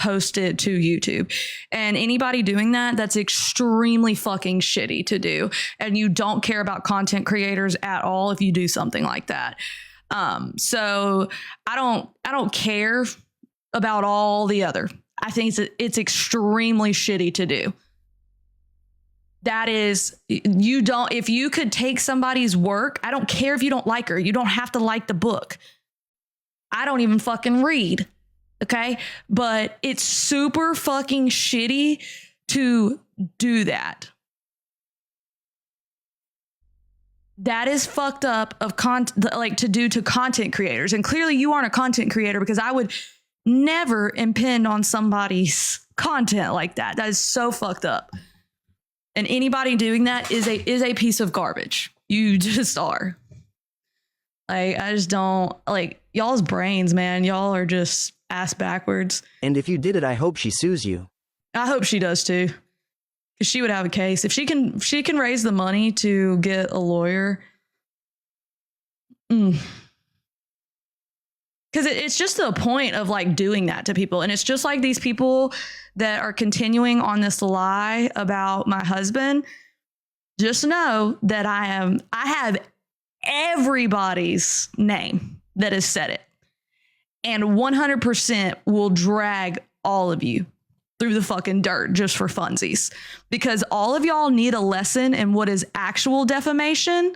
post it to YouTube. And anybody doing that, that's extremely fucking shitty to do. And you don't care about content creators at all if you do something like that. So I don't care about all the other. I think it's extremely shitty to do. That is, if you could take somebody's work, I don't care if you don't like her. You don't have to like the book. I don't even fucking read. Okay. But it's super fucking shitty to do that. That is fucked up to do to content creators. And clearly you aren't a content creator, because I would never impinge on somebody's content like that. That is so fucked up. And anybody doing that is a piece of garbage. You just are. Like, I just don't like y'all's brains, man. Y'all are just ass backwards. And if you did it, I hope she sues you. I hope she does too. Because she would have a case. If she can raise the money to get a lawyer. Because it's just the point of like doing that to people. And it's just like these people that are continuing on this lie about my husband. Just know that I have everybody's name that has said it. And 100% will drag all of you through the fucking dirt just for funsies. Because all of y'all need a lesson in what is actual defamation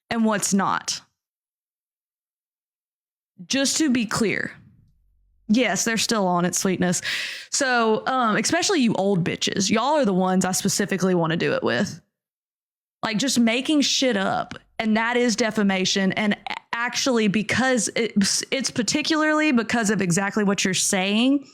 and what's not. Just to be clear. Yes, they're still on it, sweetness. So, especially you old bitches. Y'all are the ones I specifically want to do it with. Like, just making shit up. And that is defamation. And actually, because it's particularly because of exactly what you're saying,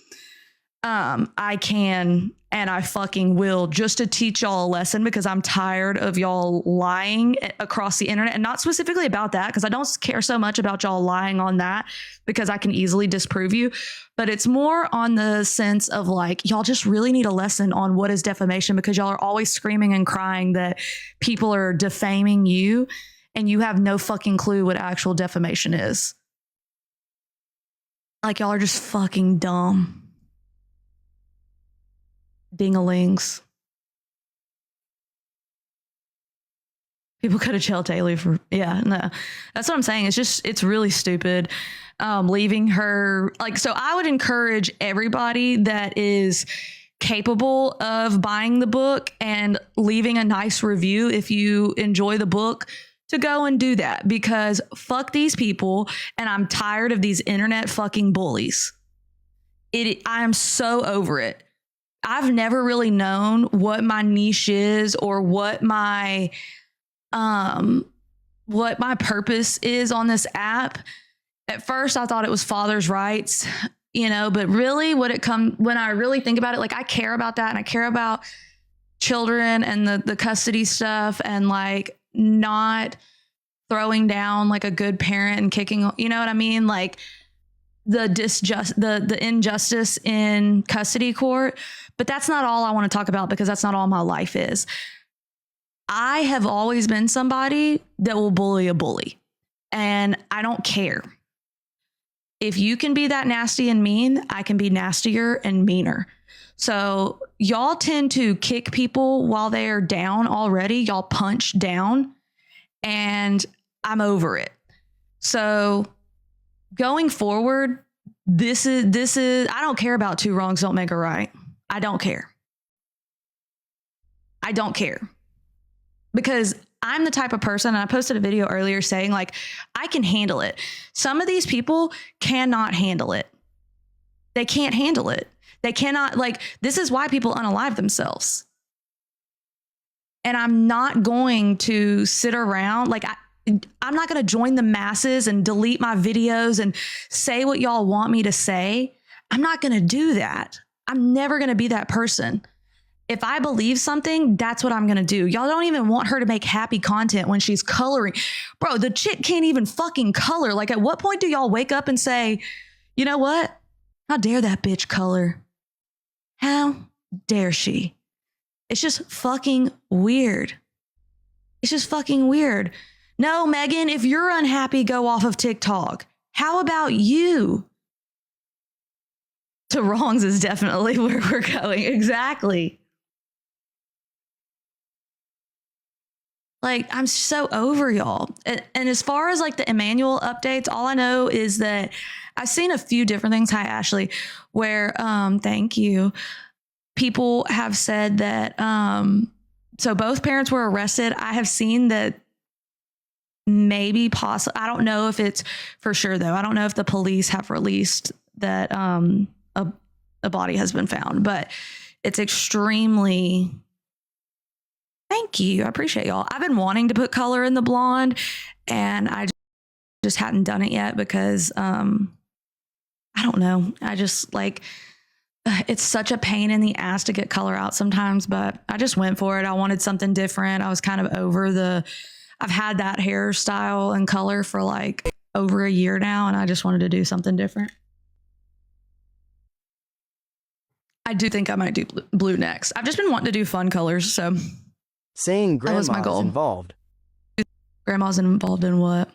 I can and I fucking will, just to teach y'all a lesson, because I'm tired of y'all lying across the internet, and not specifically about that, because I don't care so much about y'all lying on that, because I can easily disprove you. But it's more on the sense of like, y'all just really need a lesson on what is defamation, because y'all are always screaming and crying that people are defaming you, and you have no fucking clue what actual defamation is. Like, y'all are just fucking dumb. Dingalings. People could have jailed Kayl1e for, no. That's what I'm saying. It's really stupid. Leaving her, like, so I would encourage everybody that is capable of buying the book and leaving a nice review if you enjoy the book, to go and do that, because fuck these people, and I'm tired of these internet fucking bullies. I am so over it. I've never really known what my niche is, or what my purpose is on this app. At first I thought it was father's rights, but really when I really think about it, like, I care about that, and I care about children and the custody stuff, and like not throwing down like a good parent and kicking, you know what I mean? Like the injustice in custody court. But that's not all I want to talk about, because that's not all my life is. I have always been somebody that will bully a bully, and I don't care. If you can be that nasty and mean, I can be nastier and meaner. So y'all tend to kick people while they are down already. Y'all punch down, and I'm over it. So going forward, this is, I don't care about two wrongs don't make a right. I don't care. I don't care. Because I'm the type of person, and I posted a video earlier saying, like, I can handle it. Some of these people cannot handle it. They can't handle it. They cannot, like, this is why people unalive themselves. And I'm not going to sit around, like, I'm not going to join the masses and delete my videos and say what y'all want me to say. I'm not going to do that. I'm never going to be that person. If I believe something, that's what I'm going to do. Y'all don't even want her to make happy content when she's coloring. Bro, the chick can't even fucking color. Like, at what point do y'all wake up and say, you know what? How dare that bitch color? How dare she? It's just fucking weird. It's just fucking weird. No, Megan, if you're unhappy, go off of TikTok. How about you? to wrongs is definitely where we're going. Exactly. Like, I'm so over y'all. And as far as like the Emmanuel updates, all I know is that I've seen a few different things. Hi, Ashley, where, thank you. People have said that, so both parents were arrested. I have seen that maybe possibly, I don't know if it's for sure though. I don't know if the police have released that, a body has been found, but it's extremely, thank you. I appreciate y'all. I've been wanting to put color in the blonde and I just hadn't done it yet because, I don't know. I just like, it's such a pain in the ass to get color out sometimes, but I just went for it. I wanted something different. I was kind of over I've had that hairstyle and color for like over a year now, and I just wanted to do something different. I do think I might do blue next. I've just been wanting to do fun colors, so. Saying That was my grandma's goal. involved. Grandma's involved in what?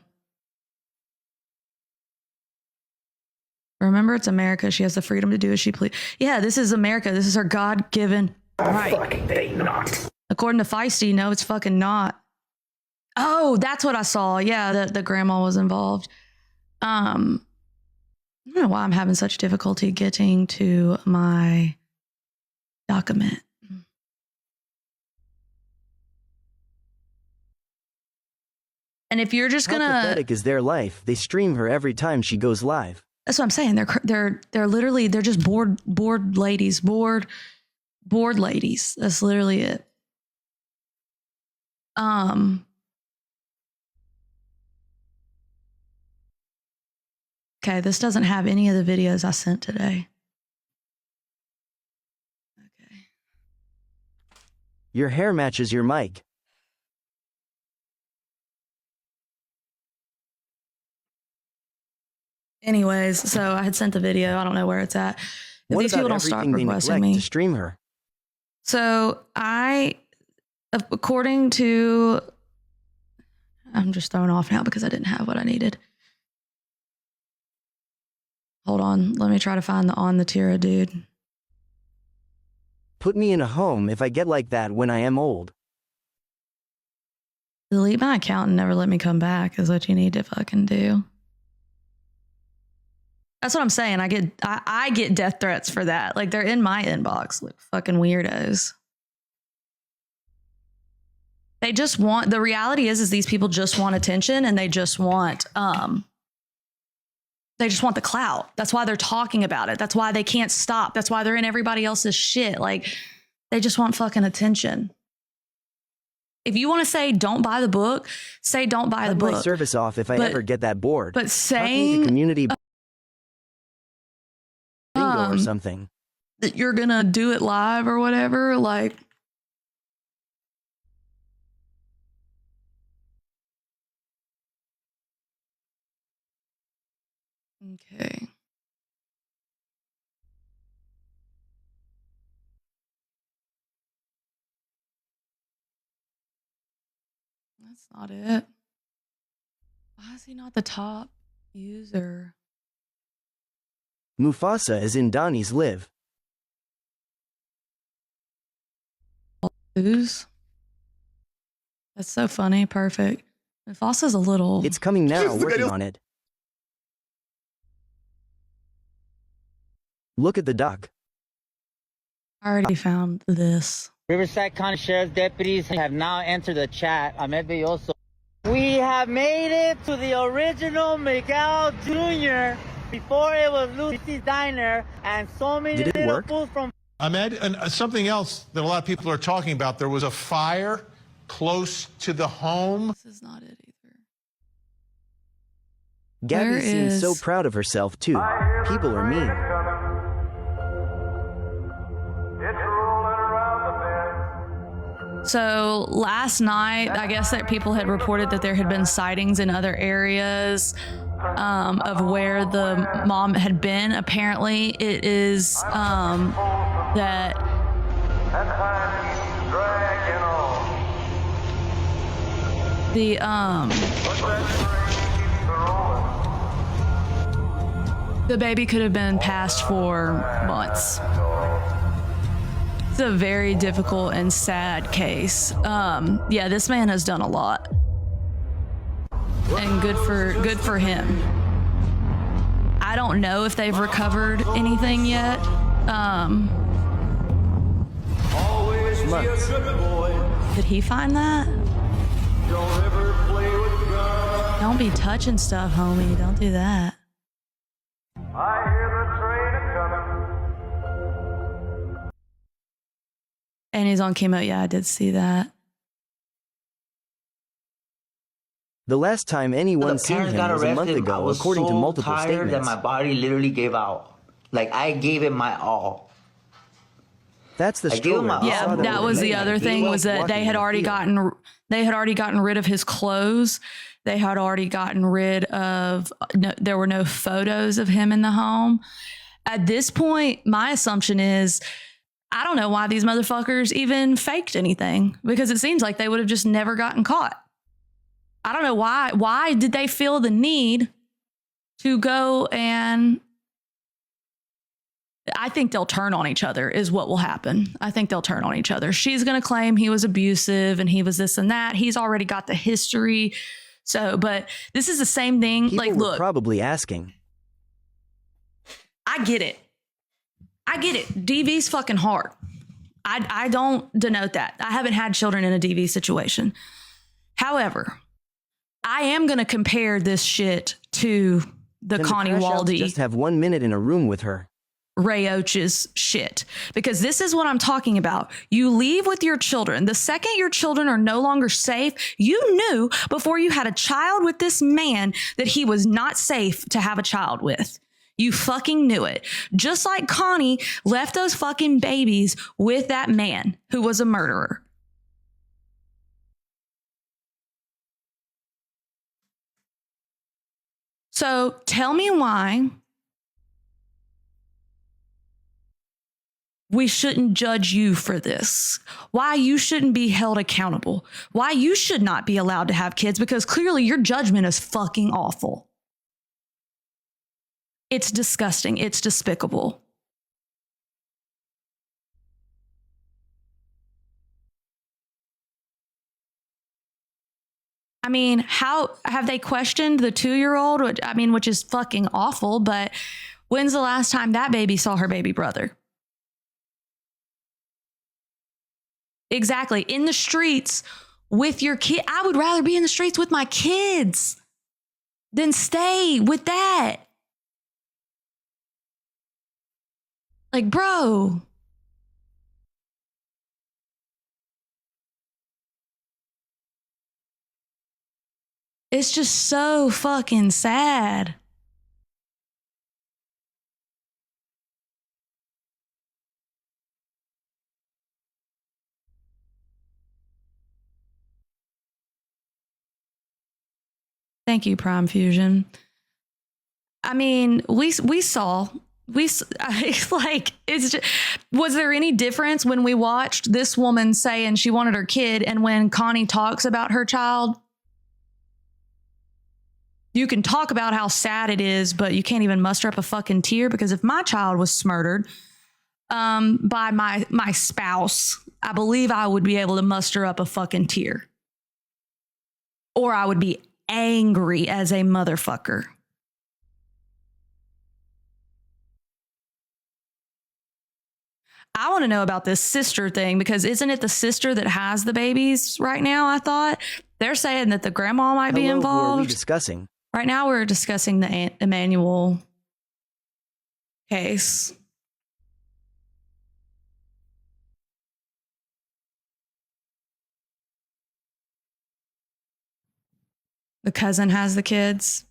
Remember, it's America. She has the freedom to do as she please. Yeah, this is America. This is her God-given right. Fucking they not. According to Feisty, no, it's fucking not. Oh, that's what I saw. Yeah, the grandma was involved. I don't know why I'm having such difficulty getting to my document. And if you're just How gonna, pathetic is their life? They stream her every time she goes live. that's what I'm saying. They're literally, they're just bored ladies, bored ladies. That's literally it. Okay, this doesn't have any of the videos I sent today. Okay. Your hair matches your mic. Anyways, so I had sent the video. I don't know where it's at. If What these about people don't stop everything they requesting neglect me. to stream her? So according to, I'm just thrown off now because I didn't have what I needed. Hold on. Let me try to find the on the Tira dude. Put me in a home if I get like that when I am old. Delete my account and never let me come back is what you need to fucking do. That's what I'm saying. I get death threats for that. Like, they're in my inbox. Like, fucking weirdos. They just want, the reality is these people just want attention and they just want the clout. That's why they're talking about it. That's why they can't stop. That's why they're in everybody else's shit. Like, they just want fucking attention. If you want to say don't buy the book, say don't buy the Cut my book. service off if I But- ever get that bored. But Tuck me saying to community bingo or something. that you're gonna do it live or whatever, like, okay. That's not it. Why is he not the top user? Mufasa is in Donnie's live. Who's? That's so funny. Perfect. Mufasa's a little. It's coming now, working on it. Look at the duck. I already found this. Riverside County Sheriff's deputies have now entered the chat. Ahmed Belloso. We have made it to the original Miguel Jr. before it was Lucy's Diner, and so many Did it little work? fools from Ahmed, and something else that a lot of people are talking about, there was a fire close to the home. This is not it either. Gabby Where seems so is- proud of herself too. People are mean. So last night, I guess that people had reported that there had been sightings in other areas of where the mom had been. Apparently, it is that the The baby could have been passed for months. It's a very difficult and sad case. Yeah, this man has done a lot. And good for him. I don't know if they've recovered anything yet. Months. Did he find that? Don't be touching stuff, homie. Don't do that. I hear the train a-comin'. And he's on chemo. Yeah, I did see that. The last time anyone The seen parents him got was a month arrested. I ago, was according to so multiple tired statements. that my body literally gave out. Like, I gave it my all. That's the I gave him stroller. my we Yeah, saw that were was the late. other He thing was that walking they had in the already field. gotten rid of his clothes. They had already gotten rid of there were no photos of him in the home. At this point, my assumption is I don't know why these motherfuckers even faked anything, because it seems like they would have just never gotten caught. I don't know why. Why did they feel the need to go and I think they'll turn on each other is what will happen. I think they'll turn on each other. She's going to claim he was abusive and he was this and that. He's already got the history. So, but this is the same thing. People like, were look, probably asking. I get it. I get it. DV's fucking hard. I don't denote that. I haven't had children in a DV situation. However, I am going to compare this shit to the Can Connie crash outs Waldy, just have 1 minute in a room with her? Ray Och's shit, because this is what I'm talking about. You leave with your children. The second your children are no longer safe, you knew before you had a child with this man that he was not safe to have a child with. You fucking knew it. Just like Connie left those fucking babies with that man who was a murderer. So tell me why we shouldn't judge you for this, why you shouldn't be held accountable, why you should not be allowed to have kids, because clearly your judgment is fucking awful. It's disgusting. It's despicable. I mean, how have they questioned the 2-year-old? I mean, which is fucking awful, but when's the last time that baby saw her baby brother? Exactly. In the streets with your kid. I would rather be in the streets with my kids than stay with that. Like, bro. It's just so fucking sad. Thank you, Prime Fusion. I mean, we saw like, it's just, was there any difference when we watched this woman saying she wanted her kid and when Connie talks about her child? You can talk about how sad it is, but you can't even muster up a fucking tear, because if my child was murdered by my spouse, I believe I would be able to muster up a fucking tear. Or I would be angry as a motherfucker. I want to know about this sister thing, because isn't it the sister that has the babies right now? I thought they're saying that the grandma might be Hello, who are we involved. discussing? Right now we're discussing the Emmanuel case. The cousin has the kids.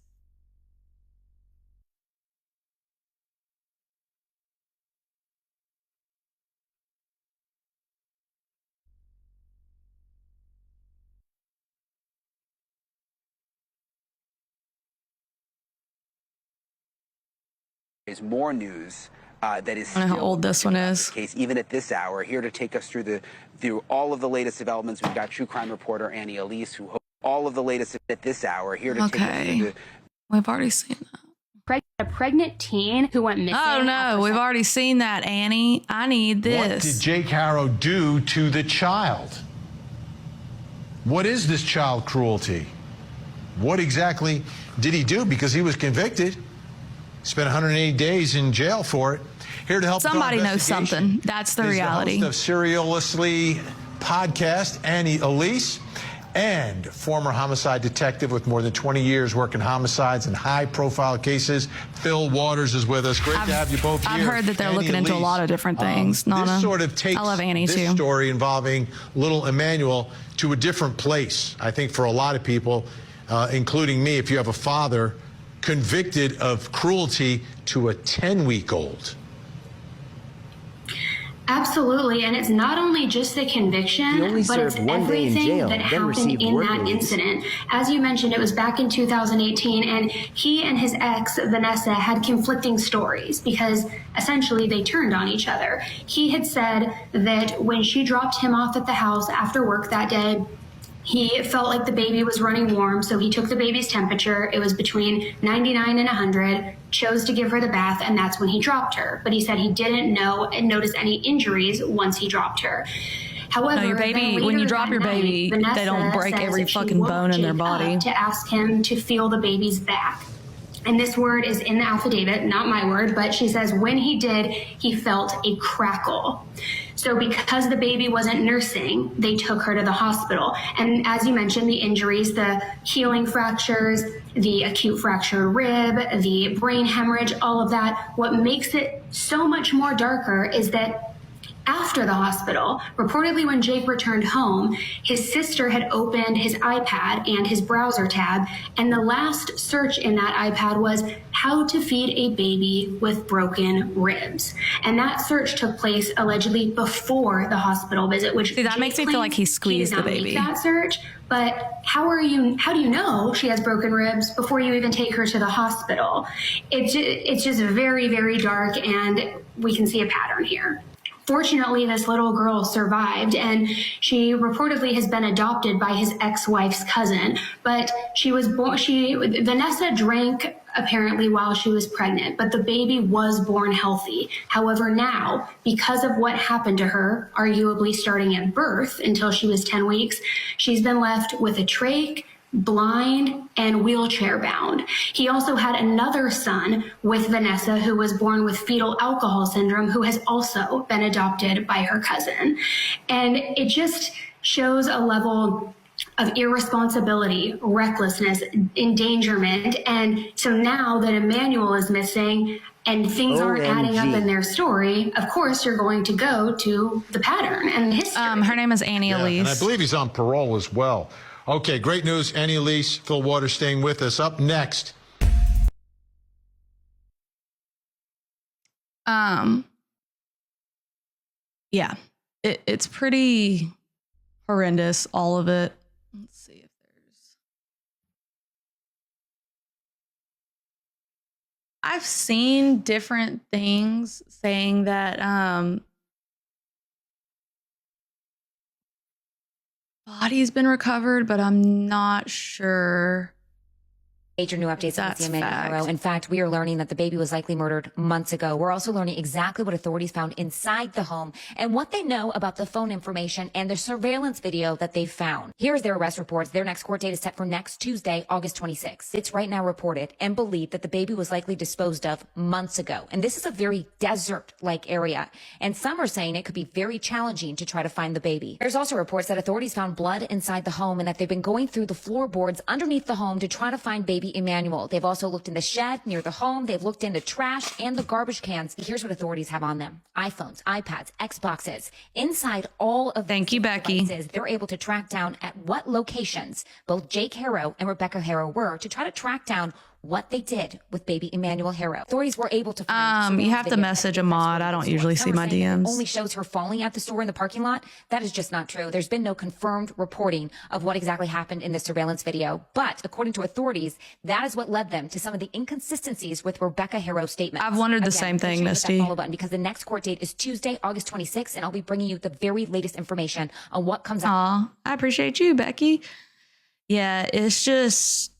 Is more news that is I don't know how still old this one about is. this case, even at this hour. Here to take us through all of the latest developments, we've got true crime reporter Annie Elise, who all of the latest at this hour. Here to take us Okay. through We've already seen that. a pregnant teen who went missing. Oh no, we've already seen that, Annie. I need this. What did Jake Harrow do to the child? What is this child cruelty? What exactly did he do? Because he was convicted. Spent 180 days in jail for it. Here to help somebody knows something. That's the reality. The host of Serialously podcast, Kayl1e, and former homicide detective with more than 20 years working homicides and high-profile cases. Phil Waters is with us. Great to have you both here. I've heard that they're looking into a lot of different things. Nana, this sort of takes I love Annie this too. Story involving little Emmanuel to a different place. I think for a lot of people, including me, if you have a father convicted of cruelty to a 10-week-old. Absolutely, and it's not only just the conviction, but it's everything that happened in that incident. As you mentioned, it was back in 2018, and he and his ex, Vanessa, had conflicting stories because essentially they turned on each other. He had said that when she dropped him off at the house after work that day, he felt like the baby was running warm, so he took the baby's temperature. It was between 99 and 100, chose to give her the bath, and that's when he dropped her. But he said he didn't notice any injuries once he dropped her. However, no, your baby, when you drop your baby, Vanessa they don't break every fucking bone in their body. To ask him to feel the baby's back. And this word is in the affidavit, not my word, but she says when he did, he felt a crackle. So because the baby wasn't nursing, they took her to the hospital. And as you mentioned, the injuries, the healing fractures, the acute fractured rib, the brain hemorrhage, all of that, what makes it so much more darker is that after the hospital, reportedly when Jake returned home, his sister had opened his iPad and his browser tab, and the last search in that iPad was how to feed a baby with broken ribs. And that search took place allegedly before the hospital visit, which that makes me feel like he squeezed the baby. He did not make that search, but how do you know she has broken ribs before you even take her to the hospital? It's just very, very dark, and we can see a pattern here. Fortunately, this little girl survived, and she reportedly has been adopted by his ex-wife's cousin. But she was born. Vanessa drank apparently while she was pregnant, but the baby was born healthy. However, now, because of what happened to her, arguably starting at birth until she was 10 weeks, she's been left with a trach, blind, and wheelchair bound. He also had another son with Vanessa who was born with fetal alcohol syndrome, who has also been adopted by her cousin. And it just shows a level of irresponsibility, recklessness, endangerment. And so now that Emmanuel is missing and things aren't adding up in their story, of course you're going to go to the pattern and the history. Her name is Kayl1e. And I believe he's on parole as well. Okay, great news. Kayl1e, Phil Waters staying with us. Up next. Yeah, it's pretty horrendous, all of it. Let's see if there's... I've seen different things saying that body's been recovered, but I'm not sure. Major new updates on the Emmanuel Harrow. In fact, we are learning that the baby was likely murdered months ago. We're also learning exactly what authorities found inside the home and what they know about the phone information and the surveillance video that they found. Here's their arrest reports. Their next court date is set for next Tuesday, August 26th. It's right now reported and believed that the baby was likely disposed of months ago. And this is a very desert-like area. And some are saying it could be very challenging to try to find the baby. There's also reports that authorities found blood inside the home and that they've been going through the floorboards underneath the home to try to find baby Emmanuel. They've also looked in the shed near the home. They've looked into trash and the garbage cans. Here's what authorities have on them: iPhones, iPads, Xboxes. Inside all of Thank you, Becky. Devices, they're able to track down at what locations both Jake Harrow and Rebecca Harrow were to try to track down what they did with baby Emmanuel Harrow. Authorities were able to find you have to message a mod. I don't usually see my DMs. Only shows her falling at the store in the parking lot. That is just not true. There's been no confirmed reporting of what exactly happened in the surveillance video. But according to authorities, that is what led them to some of the inconsistencies with Rebecca Harrow's statement. I've wondered the same thing, Misty. Follow button, because the next court date is Tuesday, August 26th, and I'll be bringing you the very latest information on what comes out. I appreciate you, Becky. Yeah, it's just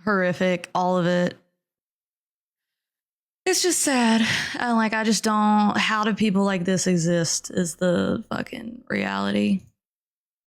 horrific, all of it. It's just sad. And like, I just don't, how do people like this exist is the fucking reality.